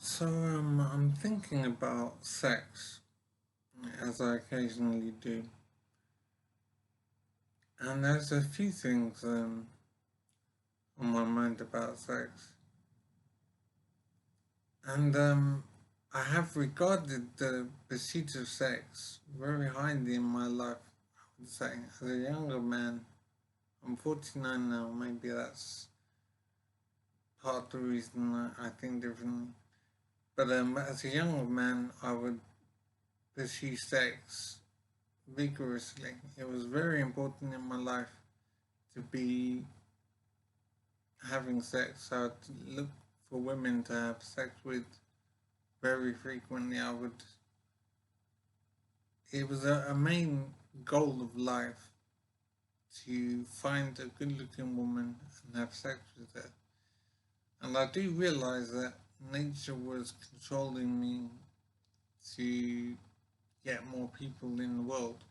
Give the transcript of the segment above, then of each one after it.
I'm thinking about sex, as I occasionally do, and there's a few things on my mind about sex, and I have regarded the pursuit of sex very highly in my life. I would say, as a younger man, I'm 49 now. Maybe that's part of the reason I think differently. But as a younger man, I would pursue sex vigorously. It was very important in my life to be having sex. I'd look for women to have sex with very frequently. It was a main goal of life to find a good looking woman and have sex with her. And I do realize that nature was controlling me to get more people in the world.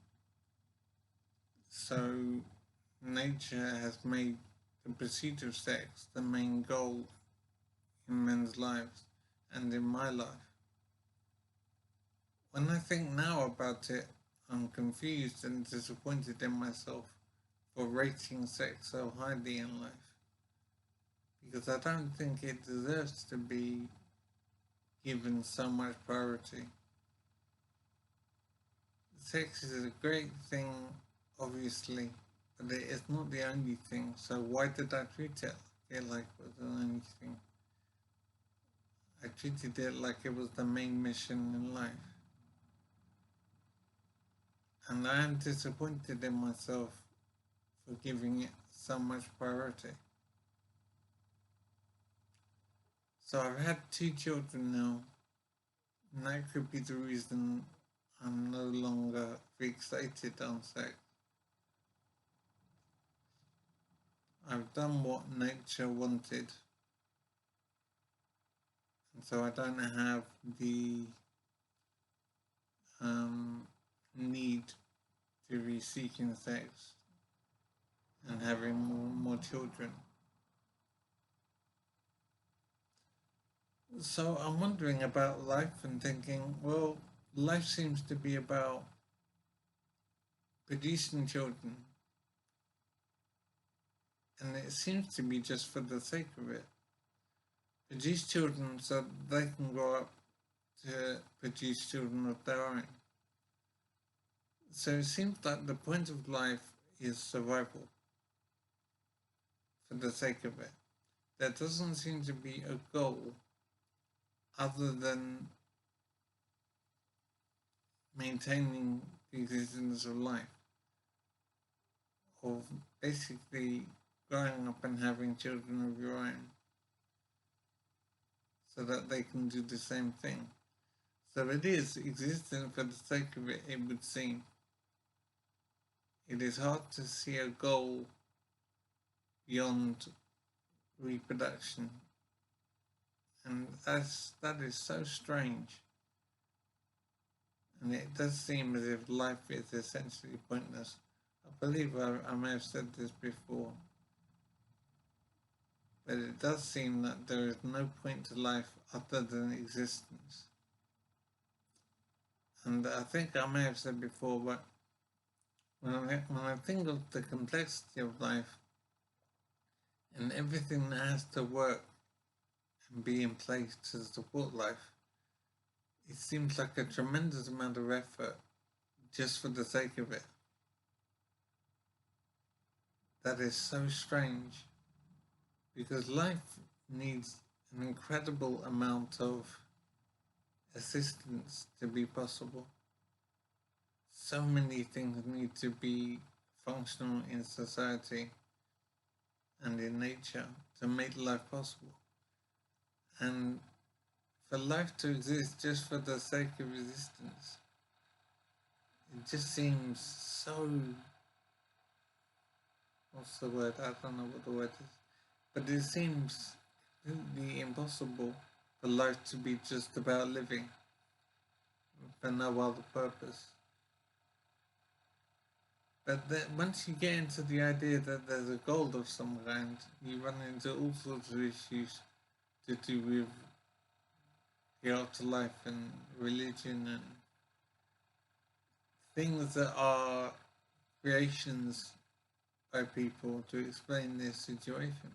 So nature has made the pursuit of sex the main goal in men's lives and in my life. When I think now about it, I'm confused and disappointed in myself for rating sex so highly in life because I don't think it deserves to be given so much priority. Sex is a great thing, obviously, but it is not the only thing. So why did I treat it like it was the only thing? I treated it like it was the main mission in life. And I am disappointed in myself for giving it so much priority. So I've had two children now, and that could be the reason I'm no longer fixated on sex. I've done what nature wanted, and so I don't have the um, need to be seeking sex and having more children. So I'm wondering about life and thinking, well, life seems to be about producing children, and it seems to be just for the sake of it. Produce children so they can grow up to produce children of their own. So it seems like the point of life is survival for the sake of it. There doesn't seem to be a goal other than maintaining the existence of life, of basically growing up and having children of your own so that they can do the same thing. So it is existing for the sake of it, it would seem. It is hard to see a goal beyond reproduction. And that is so strange. And it does seem as if life is essentially pointless. I believe I may have said this before, but it does seem that there is no point to life other than existence. And I think I may have said before, but when I think of the complexity of life and everything that has to work and be in place to support life, it seems like a tremendous amount of effort just for the sake of it. That is so strange because life needs an incredible amount of assistance to be possible. So many things need to be functional in society and in nature to make life possible. And for life to exist just for the sake of existence, it just seems so, what's the word? I don't know what the word is. But it seems completely impossible for life to be just about living for no other purpose. But then once you get into the idea that there's a goal of some kind, you run into all sorts of issues to do with the afterlife and religion and things that are creations by people to explain their situation.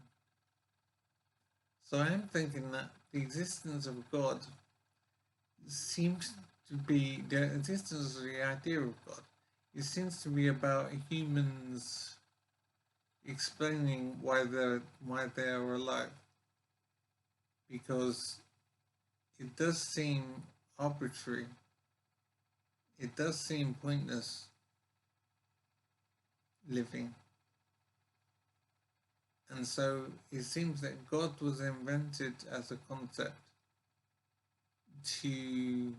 So I am thinking that the existence of God seems to be the existence of the idea of God. It seems to be about humans explaining why they are alive, because it does seem arbitrary. It does seem pointless living. And so it seems that God was invented as a concept to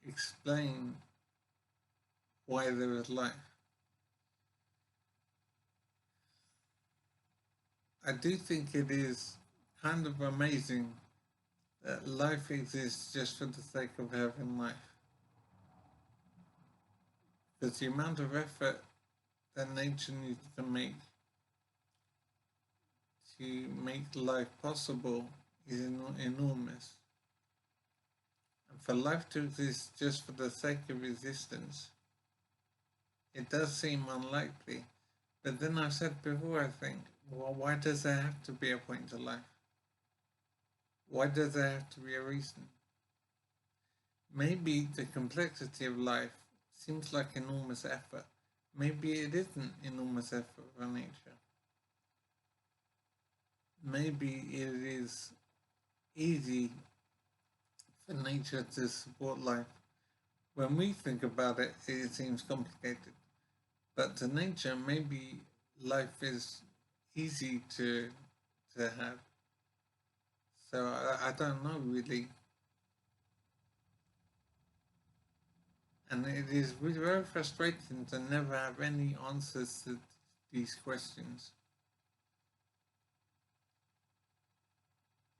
explain why there is life. I do think it is kind of amazing that life exists just for the sake of having life. Because the amount of effort that nature needs to make life possible is enormous. And for life to exist just for the sake of existence, it does seem unlikely. But then I've said before, I think, well, why does there have to be a point to life? Why does there have to be a reason? Maybe the complexity of life seems like enormous effort. Maybe it isn't enormous effort for nature. Maybe it is easy for nature to support life. When we think about it, it seems complicated. But to nature, maybe life is easy to have. So I don't know really. And it is very frustrating to never have any answers to these questions.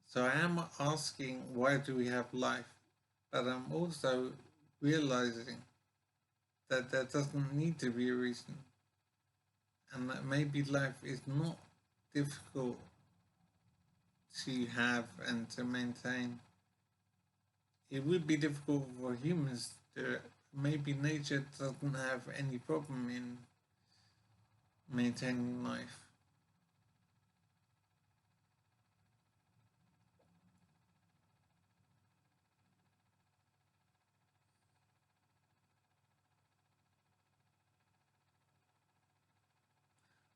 So I am asking, why do we have life? But I'm also realizing that there doesn't need to be a reason. And that maybe life is not difficult to have and to maintain. It would be difficult for humans to do it. Maybe nature doesn't have any problem in maintaining life.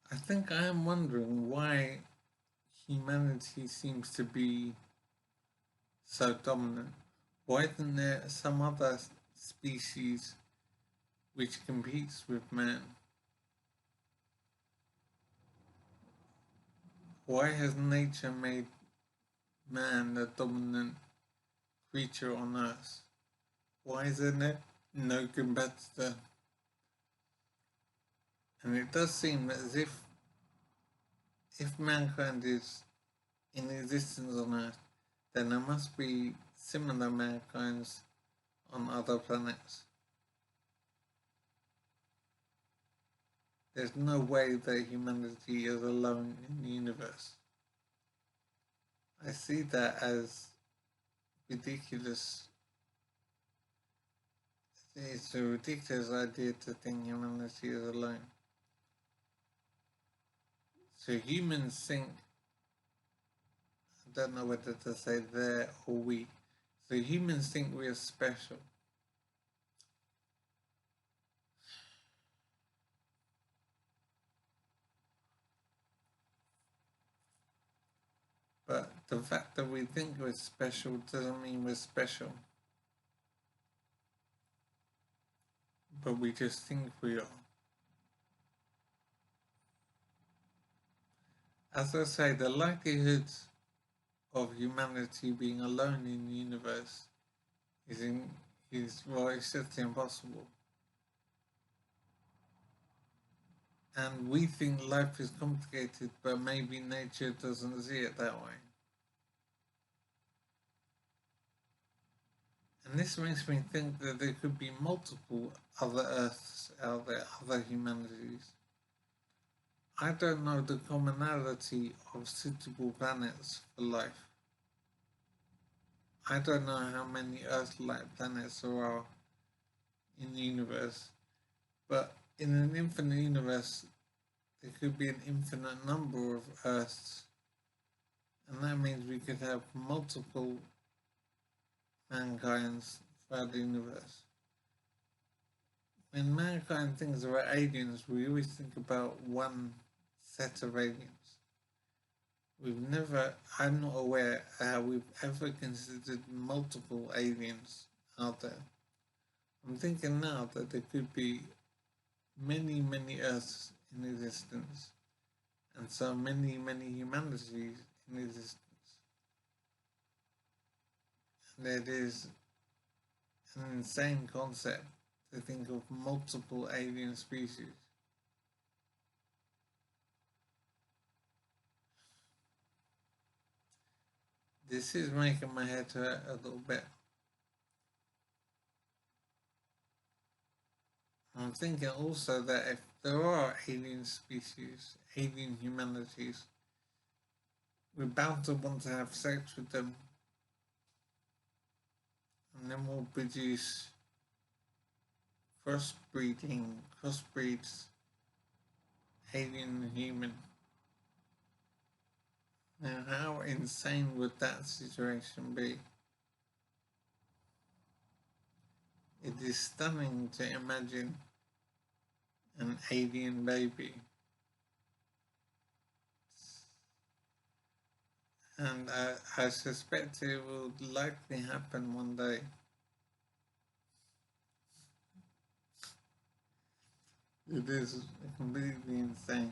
I think I am wondering why humanity seems to be so dominant. Why isn't there some other species which competes with man? Why has nature made man the dominant creature on Earth? Why is there no competitor? And it does seem as if mankind is in existence on Earth, then there must be similar mankinds on other planets. There's no way that humanity is alone in the universe. I see that as ridiculous. It's a ridiculous idea to think humanity is alone. So humans think, I don't know whether to say there or we. So humans think we are special. But the fact that we think we're special doesn't mean we're special. But we just think we are. As I say, the likelihood of humanity being alone in the universe is well, it's just impossible. And we think life is complicated, but maybe nature doesn't see it that way. And this makes me think that there could be multiple other Earths out there, other humanities. I don't know the commonality of suitable planets for life. I don't know how many Earth-like planets there are in the universe, but in an infinite universe, there could be an infinite number of Earths, and that means we could have multiple mankind's throughout the universe. When mankind thinks about aliens, we always think about one set of aliens. I'm not aware how we've ever considered multiple aliens out there. I'm thinking now that there could be many, many Earths in existence, and so many, many humanities in existence. And it is an insane concept to think of multiple alien species. This is making my head hurt a little bit. I'm thinking also that if there are alien species, alien humanities, we're bound to want to have sex with them, and then we'll produce crossbreeds, alien and human. Now, how insane would that situation be? It is stunning to imagine an alien baby. And I suspect it will likely happen one day. It is completely insane.